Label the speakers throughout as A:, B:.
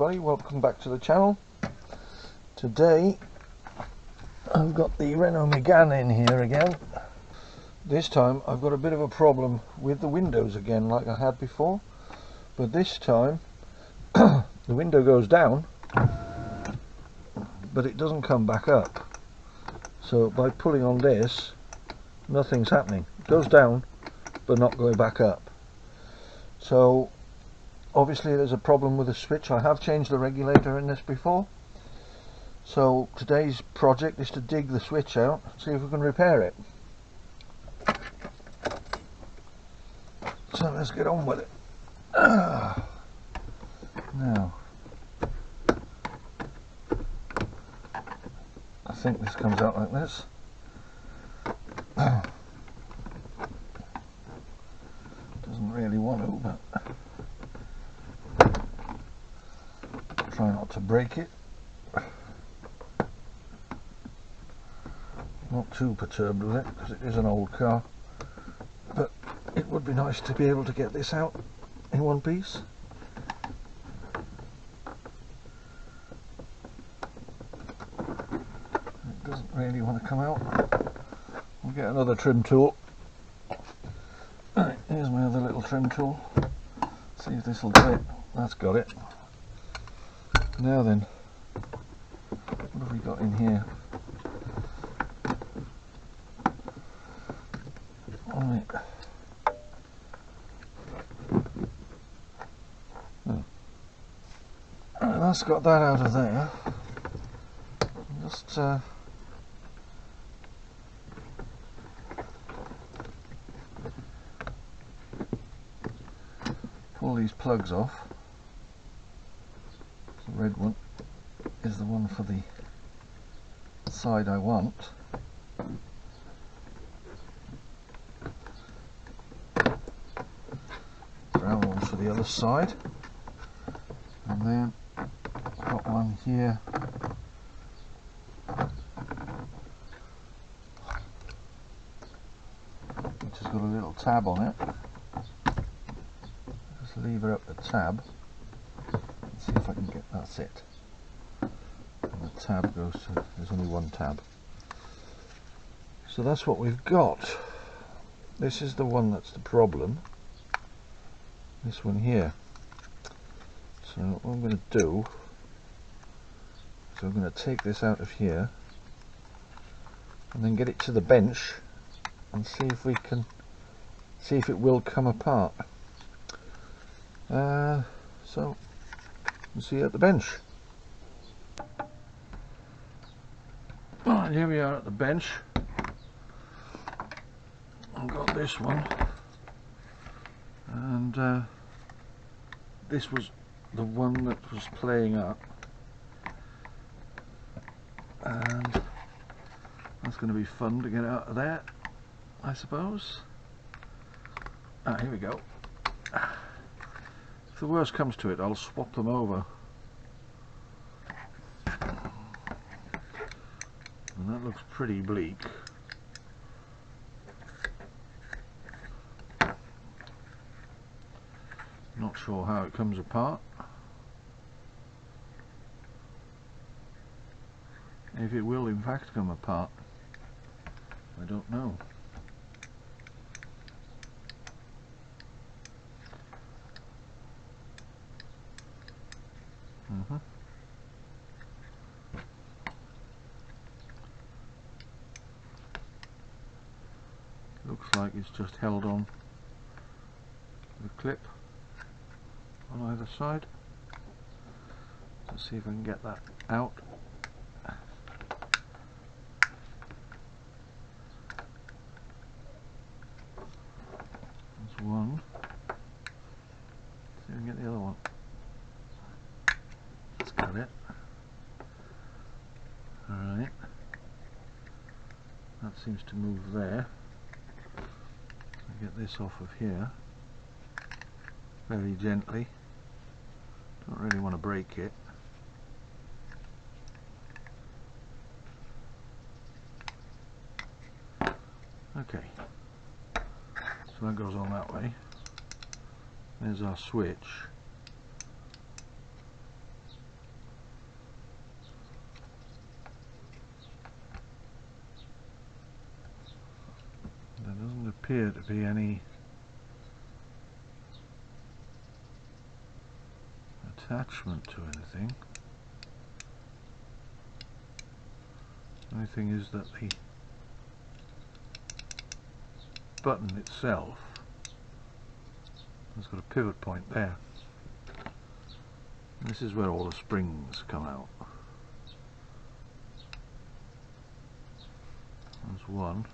A: everybody, welcome back to the channel. Today I've got the Renault Megane in here again. This time I've got a bit of a problem with the windows again, like I had before, but this time the window goes down but it doesn't come back up. So by pulling on this, nothing's happening. It goes down but not going back up. So obviously there's a problem with the switch. I have changed the regulator in this before. So today's project is to dig the switch out, see if we can repair it. So let's get on with it. Now, I think this comes out like this. Doesn't really want to, but try not to break it. Not too perturbed with it because it is an old car, but it would be nice to be able to get this out in one piece. It doesn't really want to come out. We'll get another trim tool. Right, here's my other little trim tool. See if this will do it. That's got it. Now then, what have we got in here? Right. That's got that out of there. Just pull these plugs off. The red one is the one for the side I want. Brown one for the other side, and then got one here which has got a little tab on it. Just lever up the tab and see if I can get, that's it. And the tab goes to, there's only one tab. So that's what we've got. This is the one that's the problem. This one here. So what I'm going to do is I'm going to take this out of here and then get it to the bench and see if we can see if it will come apart. So we'll see you at the bench. Right, here we are at the bench. I've got this one, and this was the one that was playing up, and that's going to be fun to get out of there, I suppose. Here we go. If the worst comes to it, I'll swap them over. And that looks pretty bleak. Not sure how it comes apart. If it will in fact come apart, I don't know. Looks like it's just held on the clip on either side. Let's see if I can get that out. There's one. See if I can get the other one. That's got it. Alright. That seems to move there. I'll get this off of here very gently. Don't really want to break it. Okay, so that goes on that way. There's our switch. appear to be any attachment to anything. The only thing is that the button itself has got a pivot point there. And this is where all the springs come out. There's one.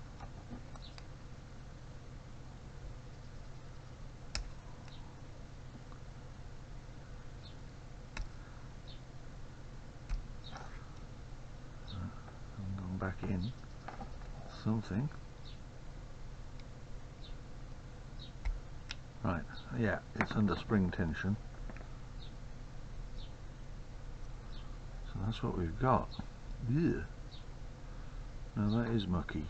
A: Back in something. Right, yeah, it's under spring tension. So that's what we've got. Yeah. Now that is mucky.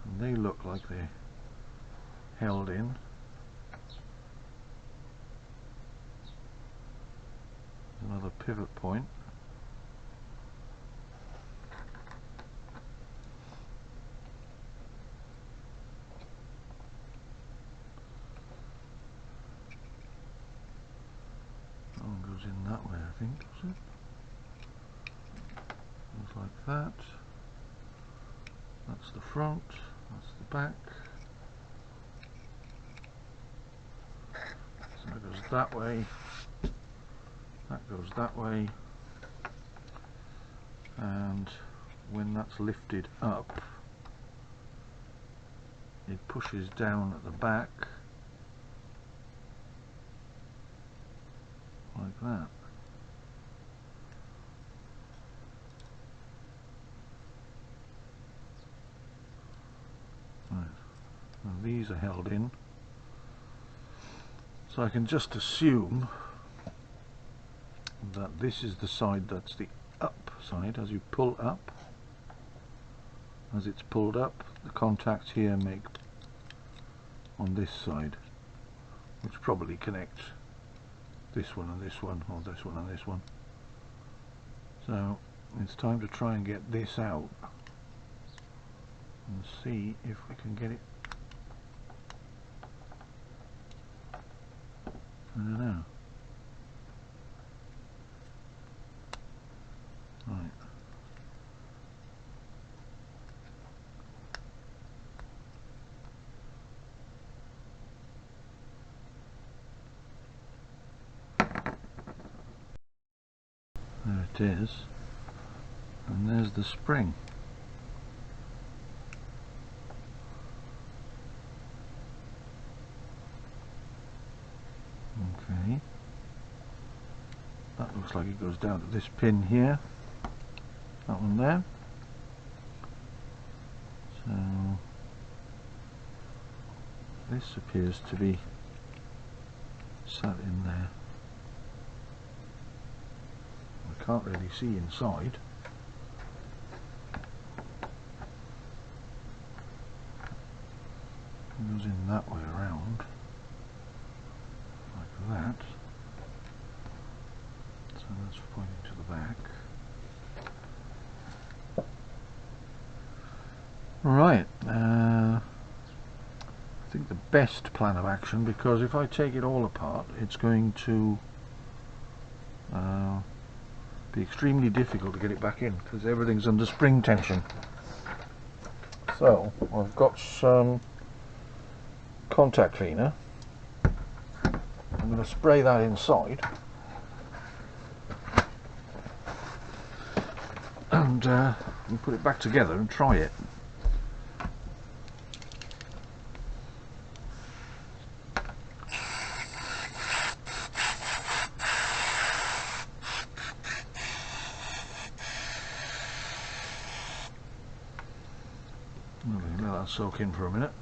A: And they look like they're held in. Another pivot point. Goes in that way, I think, does it? Goes like that. That's the front, that's the back. So it goes that way, that goes that way, and when that's lifted up, it pushes down at the back like that. Right. Now these are held in, so I can just assume that this is the side that's the up side. As you pull up, as it's pulled up, the contacts here make on this side, which probably connects this one and this one, or this one and this one. So it's time to try and get this out and see if we can get it. I don't know. Right. There it is, and there's the spring. Okay, that looks like it goes down to this pin here, that one there. So this appears to be sat in there. I can't really see inside. It goes in that way around, like that. So that's pointing to the back. Right, I think the best plan of action, because if I take it all apart, it's going to be extremely difficult to get it back in because everything's under spring tension. So I've got some contact cleaner. I'm going to spray that inside and we'll put it back together and try it. Let that soak in for a minute.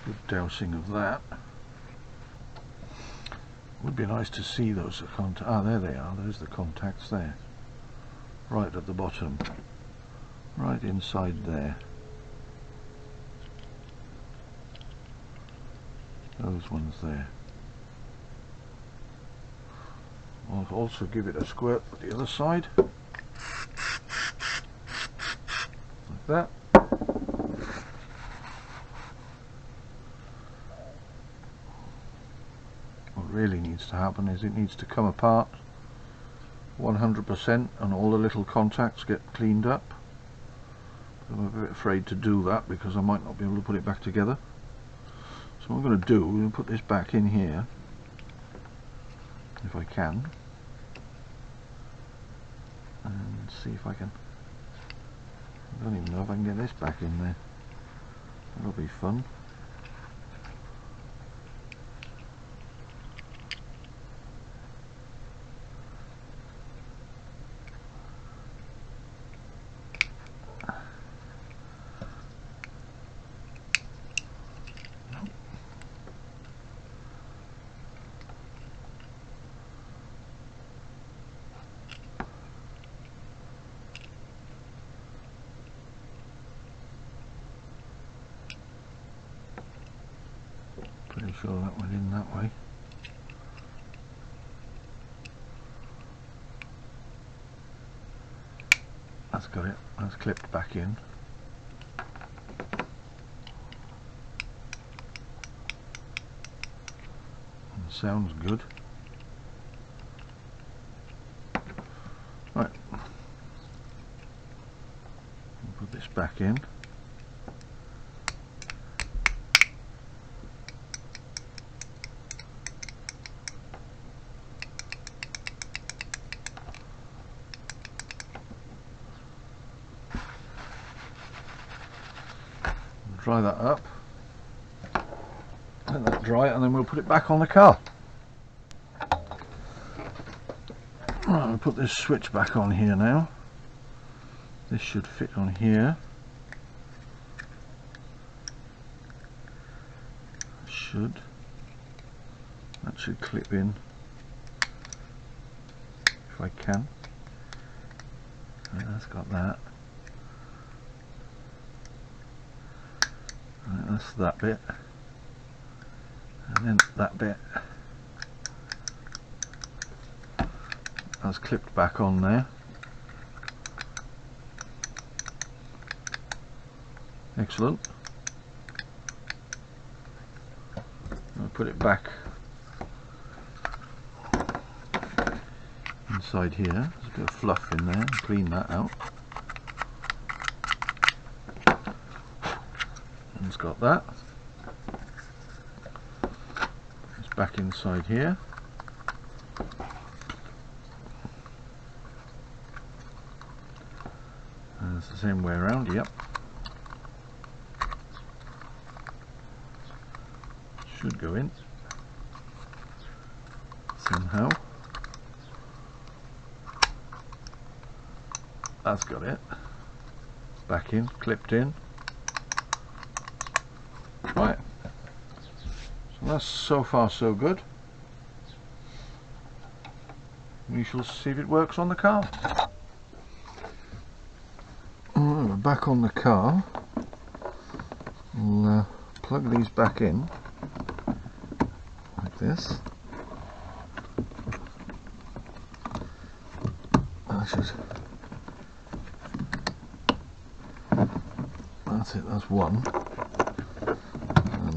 A: Good dousing of that. Would be nice to see those contacts. Ah, there they are. There's the contacts there. Right at the bottom. Right inside there. Those ones there. I'll also give it a squirt with the other side, like that. What really needs to happen is it needs to come apart 100% and all the little contacts get cleaned up. I'm a bit afraid to do that because I might not be able to put it back together. So what I'm going to do, I'm going to put this back in here, if I can, and see if I can, I don't even know if I can get this back in there. That'll be fun. Pretty sure that went in that way. That's got it. That's clipped back in. And sounds good. Right. I'll put this back in. Dry that up, let that dry, and then we'll put it back on the car. Right, I'll put this switch back on here now. This should fit on here. That should clip in if I can. Right, that's got that. Right, that's that bit, and then that bit. That's clipped back on there. Excellent. I'll put it back inside here. There's a bit of fluff in there. Clean that out. It's got that. It's back inside here. And it's the same way around, yep. Should go in somehow. That's got it. Back in, clipped in. Right, so that's so far so good. We shall see if it works on the car. Alright, we're back on the car. We'll plug these back in like this. That's it, that's one.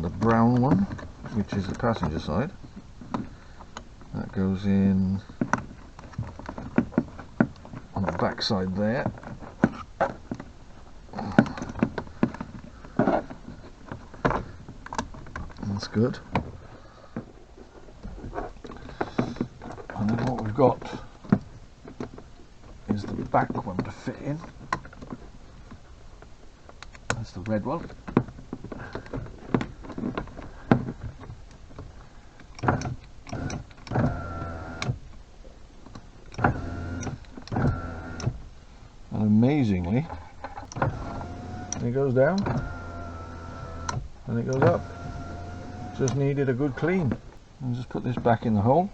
A: The brown one, which is the passenger side, that goes in on the back side there. That's good. And then what we've got is the back one to fit in. That's the red one. Amazingly, it goes down and it goes up. Just needed a good clean. I'll just put this back in the hole.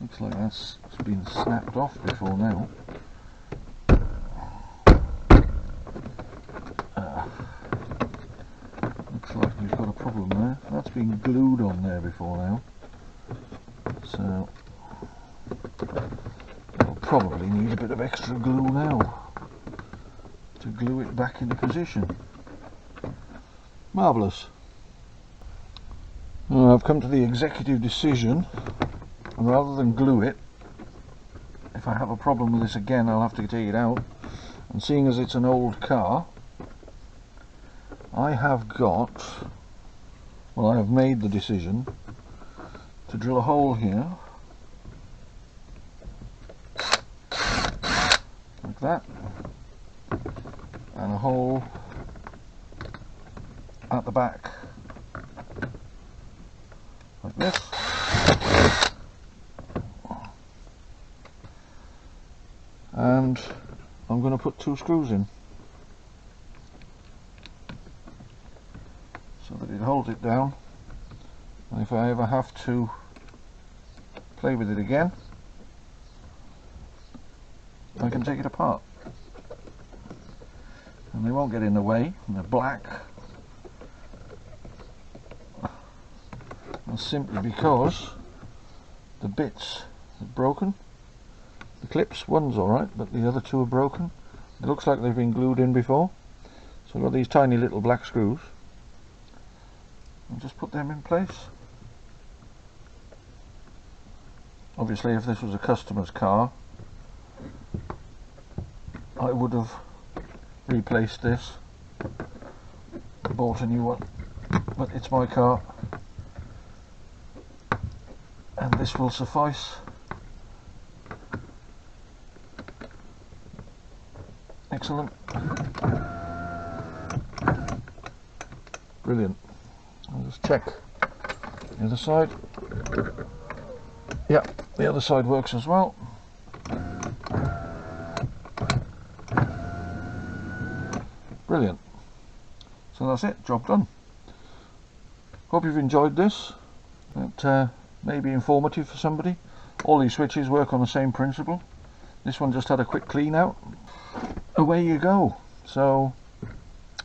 A: Looks like that's been snapped off before now. Looks like we've got a problem there. That's been glued on there before now. So I'll probably need a bit of extra glue now to glue it back into position. Marvellous. I've come to the executive decision, and rather than glue it, if I have a problem with this again, I'll have to take it out. And seeing as it's an old car, I have made the decision to drill a hole here, like that, and a hole at the back, like this. And I'm going to put 2 screws in so that it holds it down, and if I ever have to play with it again, I can take it apart and they won't get in the way. And they're black, and simply because the bits are broken. The clips, one's alright, but the other 2 are broken. It looks like they've been glued in before. So I've got these tiny little black screws. I'll just put them in place. Obviously, if this was a customer's car, I would have replaced this, bought a new one, but it's my car and this will suffice. Excellent. Brilliant. I'll just check the other side. Yeah, the other side works as well. Brilliant. So that's it, job done. Hope you've enjoyed this. It may be informative for somebody. All these switches work on the same principle. This one just had a quick clean out. Away you go. So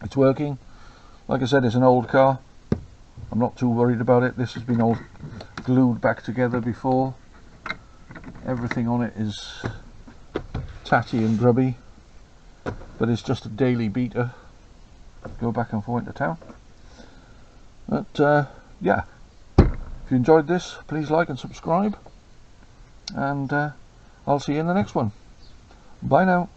A: it's working. Like I said, it's an old car. I'm not too worried about it. This has been all glued back together before. Everything on it is tatty and grubby, but it's just a daily beater. Go back and forth into town. But yeah, if you enjoyed this, please like and subscribe, and I'll see you in the next one. Bye now.